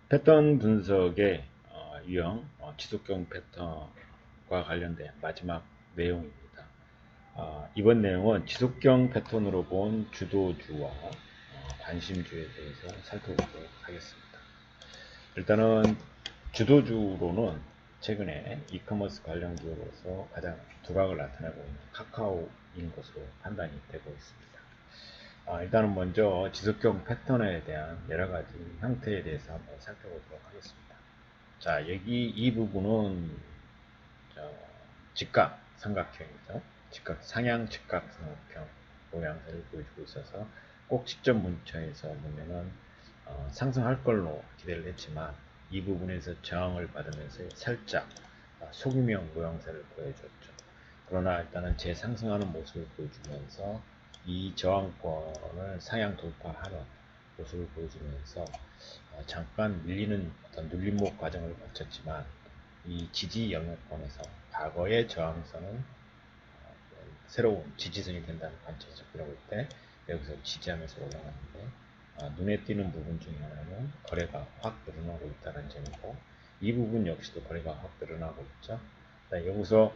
패턴 분석의 유형, 지속경 패턴과 관련된 마지막 내용입니다. 이번 내용은 지속경 패턴으로 본 주도주와 관심주에 대해서 살펴보도록 하겠습니다. 일단은 주도주로는 최근에 이커머스 관련 기업으로서 가장 두각을 나타내고 있는 카카오인 것으로 판단이 되고 있습니다. 일단은 먼저 지속경 패턴에 대한 여러가지 형태에 대해서 한번 살펴보도록 하겠습니다. 자, 여기 이 부분은 직각 삼각형이죠. 상향 직각 삼각형 모양새를 보여주고 있어서 꼭 직전 문자에서 보면은 상승할 걸로 기대를 했지만 이 부분에서 저항을 받으면서 살짝 소규명 모양새를 보여줬죠. 그러나 일단은 재상승하는 모습을 보여주면서 이 저항권을 상향 돌파하는 모습을 보여주면서 잠깐 밀리는 어떤 눌림목 과정을 거쳤지만 이 지지 영역권에서 과거의 저항선은 새로운 지지선이 된다는 관점에서 보려볼 때 여기서 지지하면서 올라갔는데 눈에 띄는 부분 중에 하나는 거래가 확 늘어나고 있다는 점이고 이 부분 역시도 거래가 확 늘어나고 있죠. 여기서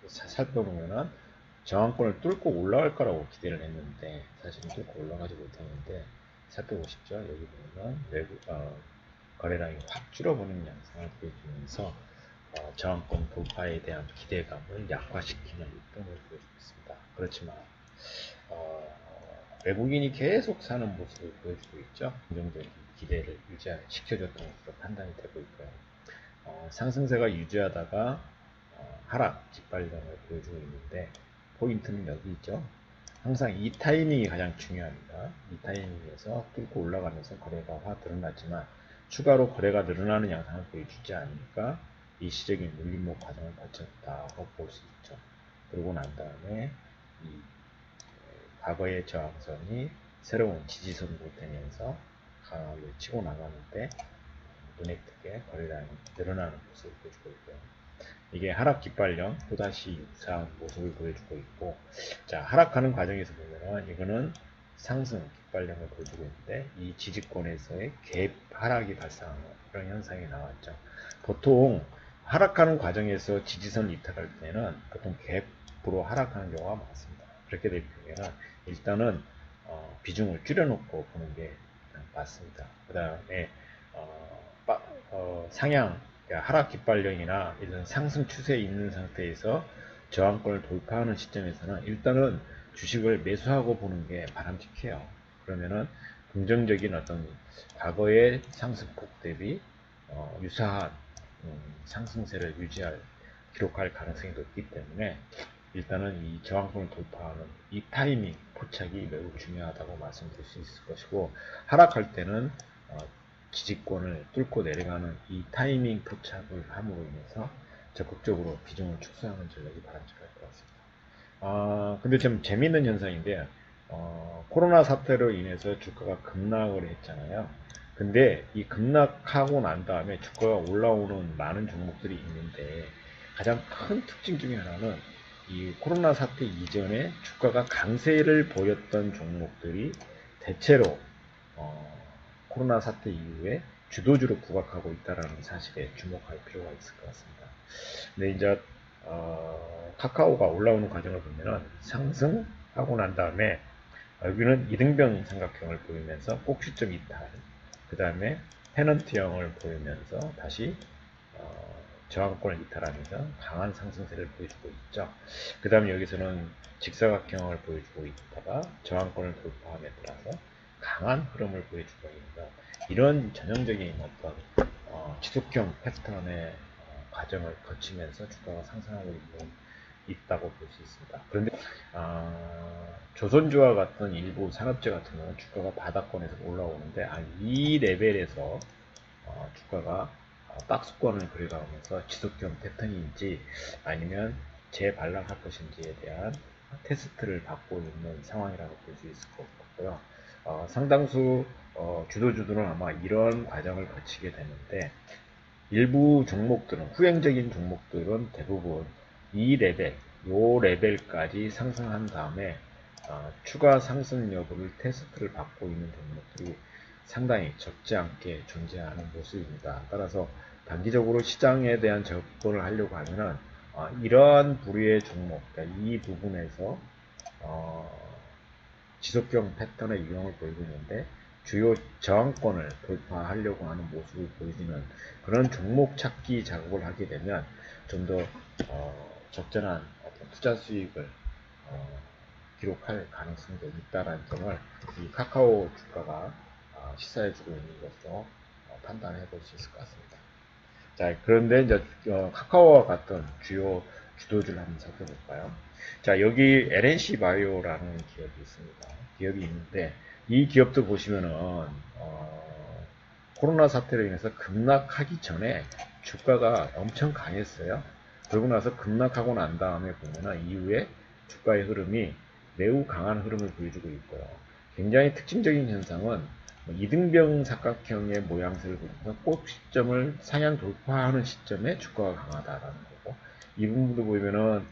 살펴보면은 저항권을 뚫고 올라갈 거라고 기대를 했는데 사실은 뚫고 올라가지 못했는데 살펴보십시오. 여기 보면 외부 거래량이 확 줄어버리는 양상을 보여주면서 저항권 돌파에 대한 기대감을 약화시키는 일동을 보여주고 있습니다. 그렇지만 외국인이 계속 사는 모습을 보여주고 있죠. 긍정적인 기대를 유지시켜줬던 것으로 판단이 되고 있고요. 상승세가 유지하다가 하락 깃발령을 보여주고 있는데 포인트는 여기 있죠. 항상 이 타이밍이 가장 중요합니다. 이 타이밍에서 뚫고 올라가면서 거래가 확 늘어났지만 추가로 거래가 늘어나는 양상을 보여주지 않으니까 일시적인 눌림목 과정을 거쳤다고 볼 수 있죠. 그러고 난 다음에 이 과거의 저항선이 새로운 지지선으로 되면서 강하게 치고 나가는데 눈에 띄게 거래량이 늘어나는 모습을 보여주고 있고요. 이게 하락 깃발령 또다시 유사한 모습을 보여주고 있고, 자, 하락하는 과정에서 보면은 이거는 상승 깃발령을 보여주고 있는데 이 지지권에서의 갭 하락이 발생하는 그런 현상이 나왔죠. 보통 하락하는 과정에서 지지선 이탈할 때는 보통 갭으로 하락하는 경우가 많습니다. 그렇게 될 경우에는 일단은 비중을 줄여놓고 보는 게 맞습니다. 그 다음에 상향 하락 깃발령이나 이런 상승 추세에 있는 상태에서 저항권을 돌파하는 시점에서는 일단은 주식을 매수하고 보는 게 바람직해요. 그러면은 긍정적인 어떤 과거의 상승폭 대비 유사한 상승세를 기록할 가능성이 높기 때문에 일단은 이 저항권을 돌파하는 이 타이밍 포착이 매우 중요하다고 말씀드릴 수 있을 것이고, 하락할 때는 지지권을 뚫고 내려가는 이 타이밍 포착을 함으로 인해서 적극적으로 비중을 축소하는 전략이 바람직할 것 같습니다. 근데 좀 재미있는 현상인데, 코로나 사태로 인해서 주가가 급락을 했잖아요. 근데 이 급락하고 난 다음에 주가가 올라오는 많은 종목들이 있는데 가장 큰 특징 중에 하나는 이 코로나 사태 이전에 주가가 강세를 보였던 종목들이 대체로 코로나 사태 이후에 주도주로 부각하고 있다는 사실에 주목할 필요가 있을 것 같습니다. 근데 이제 카카오가 올라오는 과정을 보면은 상승하고 난 다음에 여기는 이등병 삼각형을 보이면서 꼭지점 이탈, 그 다음에 페넌트형을 보이면서 다시 저항권을 이탈하면서 강한 상승세를 보여주고 있죠. 그 다음에 여기서는 직사각형을 보여주고 있다가 저항권을 돌파함에 따라서 강한 흐름을 보여주고 있는 이런 전형적인 어떤 지속형 패턴의 과정을 거치면서 주가가 상승하고 있다고 볼 수 있습니다. 그런데 조선주와 같은 일부 산업재 같은 경우는 주가가 바닥권에서 올라오는데 이 레벨에서 주가가 박스권을 그려가면서 지속형 패턴인지 아니면 재반락할 것인지에 대한 테스트를 받고 있는 상황이라고 볼 수 있을 것 같고요. 상당수 주도주들은 아마 이런 과정을 거치게 되는데 일부 종목들은 후행적인 종목들은 대부분 이 레벨, 요 레벨까지 상승한 다음에 추가 상승 여부를 테스트를 받고 있는 종목들이 상당히 적지 않게 존재하는 모습입니다. 따라서 단기적으로 시장에 대한 접근을 하려고 하면은 이러한 부류의 종목, 그러니까 이 부분에서 지속형 패턴의 유형을 보이고 있는데 주요 저항권을 돌파하려고 하는 모습을 보여주는 그런 종목 찾기 작업을 하게 되면 좀 더 적절한 어떤 투자 수익을 기록할 가능성도 있다는 점을 이 카카오 주가가 시사해주고 있는 것으로 판단해 볼 수 있을 것 같습니다. 자, 그런데 이제 카카오와 같은 주요 주도주를 한번 살펴볼까요? 자, 여기 LNC 바이오라는 기업이 있습니다. 기업이 있는데 이 기업도 보시면은 코로나 사태로 인해서 급락하기 전에 주가가 엄청 강했어요. 그러고 나서 급락하고 난 다음에 보면은 이후에 주가의 흐름이 매우 강한 흐름을 보여주고 있고요. 굉장히 특징적인 현상은 이등병 삼각형의 모양새를 보면서 꼭 시점을 상향 돌파하는 시점에 주가가 강하다라는 거고, 이 부분도 보면은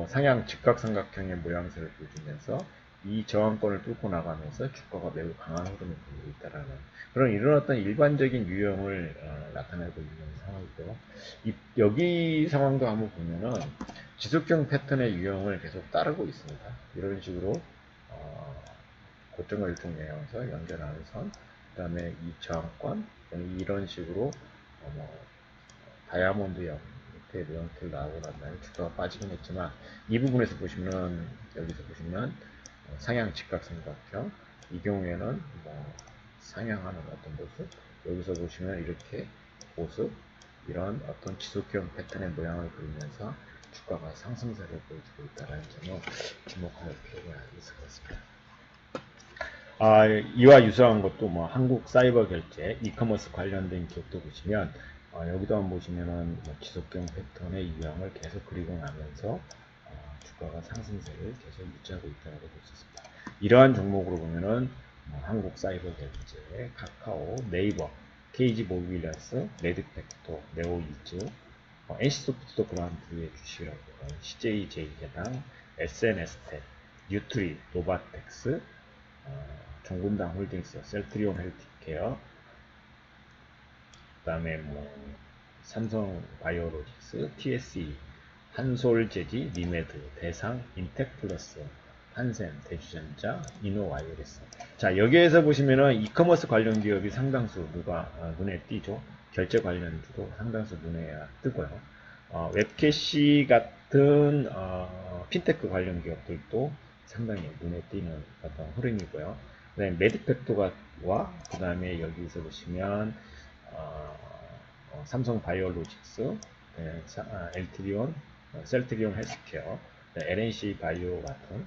상향 직각삼각형의 모양새를 보여주면서 이 저항권을 뚫고 나가면서 주가가 매우 강한 흐름을 보이고 있다라는 그런 이런 어떤 일반적인 유형을 나타내고 있는 상황이고요. 여기 상황도 한번 보면은 지속형 패턴의 유형을 계속 따르고 있습니다. 이런 식으로 고점과 일종내에서 연결하는 선, 그 다음에 이 저항권, 이런 식으로 다이아몬드형 형태를 나오고 난 다음에 주가가 빠지긴 했지만 이 부분에서 보시면 여기서 보시면 상향 직각삼각형, 이 경우에는 상향하는 어떤 모습, 여기서 보시면 이렇게 모습, 이런 어떤 지속형 패턴의 모양을 보이면서 주가가 상승세를 보여주고 있다는 점을 주목할 필요가 있을 것 같습니다. 이와 유사한 것도 한국 사이버 결제, 이커머스 관련된 기업도 보시면 여기도 한번 보시면은 지속형 패턴의 유형을 계속 그리고 나면서 주가가 상승세를 계속 유지하고 있다고 볼 수 있습니다. 이러한 종목으로 보면은 한국 사이버 결제, 카카오, 네이버, KG 모빌리스, 레드팩토, 네오이즈, NC소프트도 그러한 부류의 주식이라고 CJ제이제당, SNS텍, 뉴트리, 노바텍스, 종군당 홀딩스, 셀트리온 헬스케어, 그 다음에 삼성 바이오로직스, TSE, 한솔재지, 리메드, 대상, 인텍플러스, 한센, 대주전자, 이노와이어리스. 자, 여기에서 보시면은 이커머스 관련 기업이 상당수 눈에 띄죠. 결제 관련주도 상당수 눈에 뜨고요. 웹캐시 같은 핀테크 관련 기업들도 상당히 눈에 띄는 어떤 흐름이고요. 그다음에 메디팩토와 그다음에 여기서 보시면 삼성 바이오로직스, 엘트리온, 셀트리온 헬스케어, LNC 바이오 같은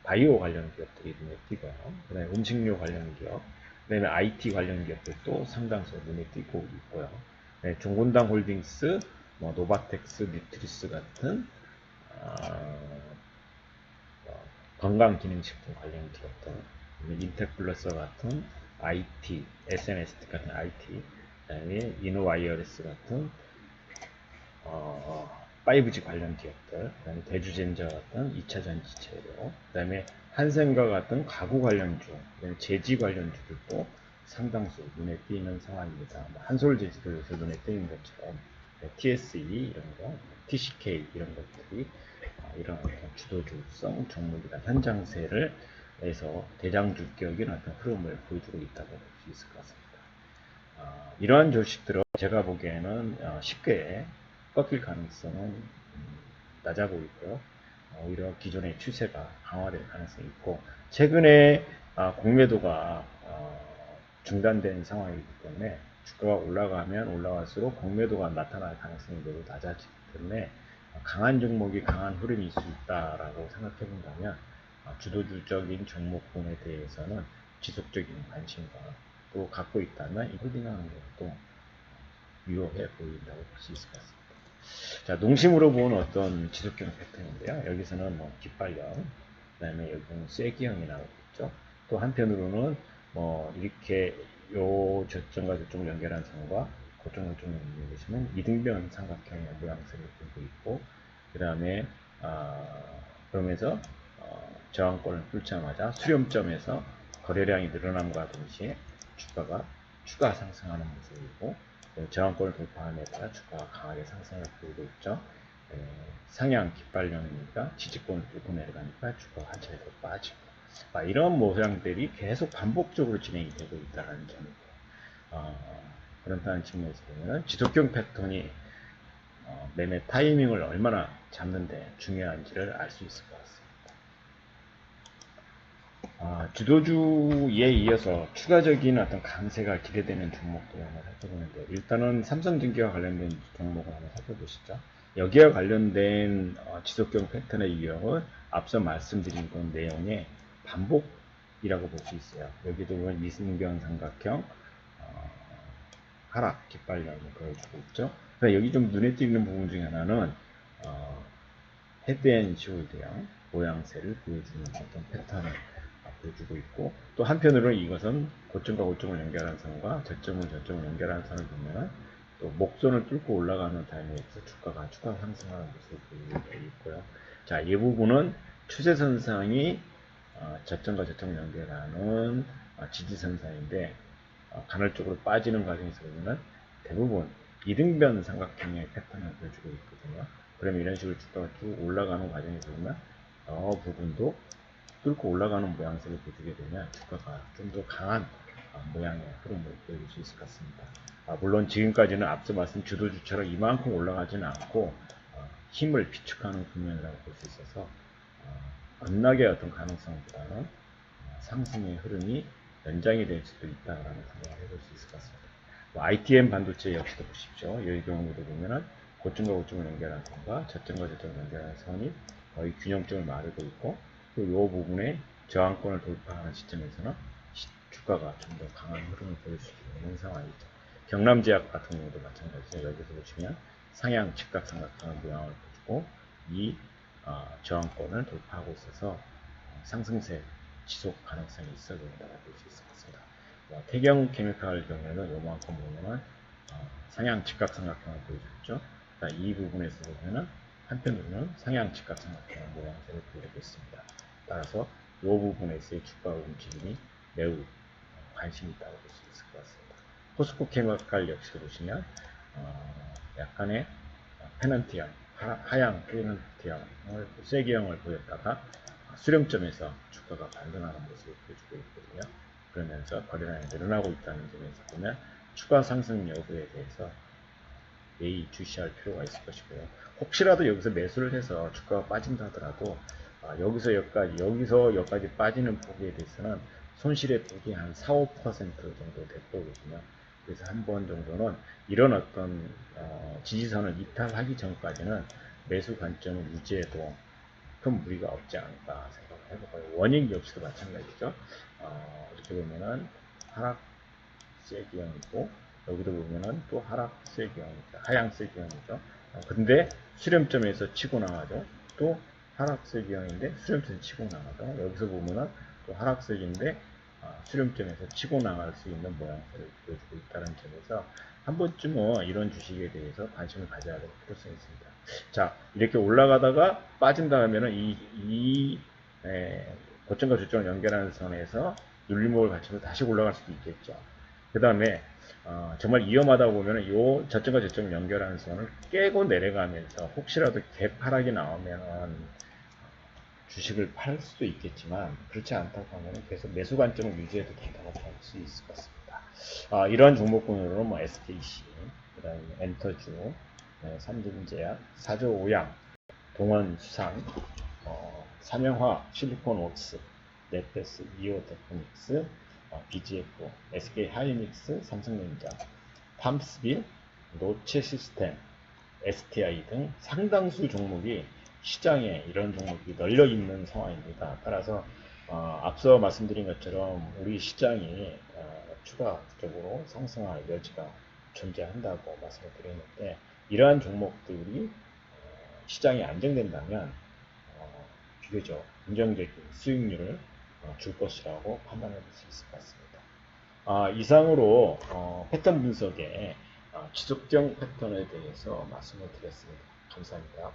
바이오 관련 기업들이 눈에 띄고요. 그다음에 음식료 관련 기업, 그다음에 IT 관련 기업들도 상당수 눈에 띄고 있고요. 네, 종군당 홀딩스, 노바텍스, 뉴트리스 같은 건강기능식품 관련 기업들, 인텍플러스 같은 IT, SNS 같은 IT, 그다음에 이노와이어리스 같은 5G 관련 기업들, 그다음에 대주젠자 같은 2차 전지 재료, 그다음에 한센과 같은 가구 관련주, 그다음에 제지 관련주들도 상당수 눈에 띄는 상황입니다. 한솔제지도 요새 눈에 띄는 것처럼 TSE 이런 거, TCK 이런 것들이 이런 주도주성 종목이나 현장세를 해서 대장주격인 어떤 흐름을 보여주고 있다고 볼 수 있을 것 같습니다. 이러한 주식들은 제가 보기에는 쉽게 꺾일 가능성은 낮아 보이고요. 오히려 기존의 추세가 강화될 가능성이 있고 최근에 공매도가 중단된 상황이기 때문에 주가가 올라가면 올라갈수록 공매도가 나타날 가능성이 매우 낮아지기 때문에 강한 종목이 강한 흐름이 있을 수 있다라고 생각해 본다면 주도주적인 종목군에 대해서는 지속적인 관심과 또 갖고 있다면 이 홀딩하는 것도 유효해 보인다고 볼 수 있을 것 같습니다. 자, 농심으로 본 어떤 지속형 패턴인데요. 여기서는 깃발형, 그 다음에 여기는 쐐기형이 나오고 있죠. 또 한편으로는 이렇게 요 저점과 저점을 연결한 선과 고점과 고점을 연결해주면 이등변 삼각형의 모양새를 보이고 있고, 그 다음에 그러면서 저항권을 뚫자마자 수렴점에서 거래량이 늘어남과 동시에 주가가 추가 상승하는 모습이고, 저항권을 돌파함에 따라 주가가 강하게 상승을 보이고 있죠. 상향 깃발령이니까 지지권을 뚫고 내려가니까 주가가 한 차례 더 빠지고, 이런 모양들이 계속 반복적으로 진행이 되고 있다는 점이고, 그렇다는 측면에서 보면 지속경 패턴이 매매 타이밍을 얼마나 잡는데 중요한지를 알 수 있을 것 같습니다. 주도주에 이어서 추가적인 어떤 강세가 기대되는 종목들 한번 살펴보는데, 일단은 삼성전기와 관련된 종목을 한번 살펴보시죠. 여기와 관련된 지속경 패턴의 유형은 앞서 말씀드린 그 내용의 반복이라고 볼 수 있어요. 여기도 보면 이승경 삼각형 하락 깃발령을 보여주고 있죠. 여기 좀 눈에 띄는 부분 중에 하나는 헤드앤숄더형 모양새를 보여주는 어떤 패턴을 보여주고 있고, 또 한편으로는 이것은 고점과 고점을 연결한 선과 저점을 연결한 선을 보면 또 목선을 뚫고 올라가는 타임에서 주가가 추가 상승하는 모습을 보이고 있고요. 자, 이 부분은 추세선상이 저점과 저점을 연결하는 지지선상인데, 간헐적으로 빠지는 과정에서 보면 대부분 이등변 삼각형의 패턴을 보여주고 있거든요. 그러면 이런 식으로 주가가 쭉 올라가는 과정에서 보면 부분도 뚫고 올라가는 모양새를 보여주게 되면 주가가 좀 더 강한 모양의 흐름을 보여줄 수 있을 것 같습니다. 물론 지금까지는 앞서 말씀 주도주처럼 이만큼 올라가지는 않고 힘을 비축하는 국면이라고 볼 수 있어서 급락의 어떤 가능성보다는 상승의 흐름이 연장이 될 수도 있다라는 생각을 해볼 수 있을 것 같습니다. ITM 반도체 역시도 보십시오. 여기 경우도 보면은 고점과 고점을 연결한 선과 저점과 저점을 연결한 선이 거의 균형점을 마르고 있고, 또 이 부분에 저항권을 돌파하는 시점에서는 주가가 좀 더 강한 흐름을 보일 수 있는 상황이죠. 경남제약 같은 경우도 마찬가지죠. 여기서 보시면 상향 직각 삼각형의 모양을 보여주고 이 저항권을 돌파하고 있어서 상승세 지속 가능성이 있어 보인다고 볼 수 있을 것 같습니다. 태경 케미칼 경우에는 요만큼 보면은 상향 직각 삼각형을 보여줬죠. 이 부분에서 보면은 한편으로는 상향 직각 삼각형의 모양새를 보여주고 있습니다. 따라서 이 부분에서의 주가 움직임이 매우 관심이 있다고 볼 수 있을 것 같습니다. 포스코 케미칼 역시도 보시면 약간의 페넌트형, 하향 페넌트형을 쐐기형을 보였다가 수렴점에서 주가가 반등하는 모습을 보여주고 있거든요. 그러면서 거래량이 늘어나고 있다는 점에서 보면 추가 상승 여부에 대해서 매일 주시할 필요가 있을 것이고요. 혹시라도 여기서 매수를 해서 주가가 빠진다 하더라도 여기서 여기까지 빠지는 폭에 대해서는 손실의 폭이 한 4, 5% 정도 될 거거든요. 그래서 한 번 정도는 이런 어떤 지지선을 이탈하기 전까지는 매수 관점을 유지해도 큰 무리가 없지 않을까 생각을 해보고요. 원익 역시도 마찬가지죠. 이렇게 보면은 하락 쐐기형이고, 여기도 보면은 또 하락 쐐기형이죠. 하향 쐐기형이죠. 근데 수렴점에서 치고 나가죠. 또 하락 쐐기형인데 수렴점에서 치고 나가죠. 여기서 보면은 또 하락 쐐기인데 수렴점에서 치고 나갈 수 있는 모양새를 보여주고 있다는 점에서 한 번쯤은 이런 주식에 대해서 관심을 가져야 될 필요성이 있습니다. 자, 이렇게 올라가다가 빠진다 하면은 고점과 저점을 연결하는 선에서 눌림목을 갖추면 다시 올라갈 수도 있겠죠. 그 다음에 정말 위험하다고 보면 이 저점과 저점을 연결하는 선을 깨고 내려가면서 혹시라도 개파락이 나오면 주식을 팔 수도 있겠지만, 그렇지 않다고 하면 계속 매수 관점을 유지해도 된다고 볼 수 있을 것 같습니다. 이러한 종목군으로는 뭐 SKC, 그 다음에 엔터주, 삼진제약, 사조오양, 동원수상, 삼영화, 실리콘웍스, 넷패스, 이오테크닉스, BGF, SK하이닉스, 삼성전자, 팜스빌, 노체시스템, STI 등 상당수 종목이 시장에 이런 종목이 널려 있는 상황입니다. 따라서 앞서 말씀드린 것처럼 우리 시장이 추가적으로 상승할 여지가 존재한다고 말씀을 드렸는데, 이러한 종목들이 시장이 안정된다면 비교적 긍정적인 수익률을 줄 것이라고 판단해 볼 수 있을 것 같습니다. 이상으로 패턴 분석의 지속적 패턴에 대해서 말씀을 드렸습니다. 감사합니다.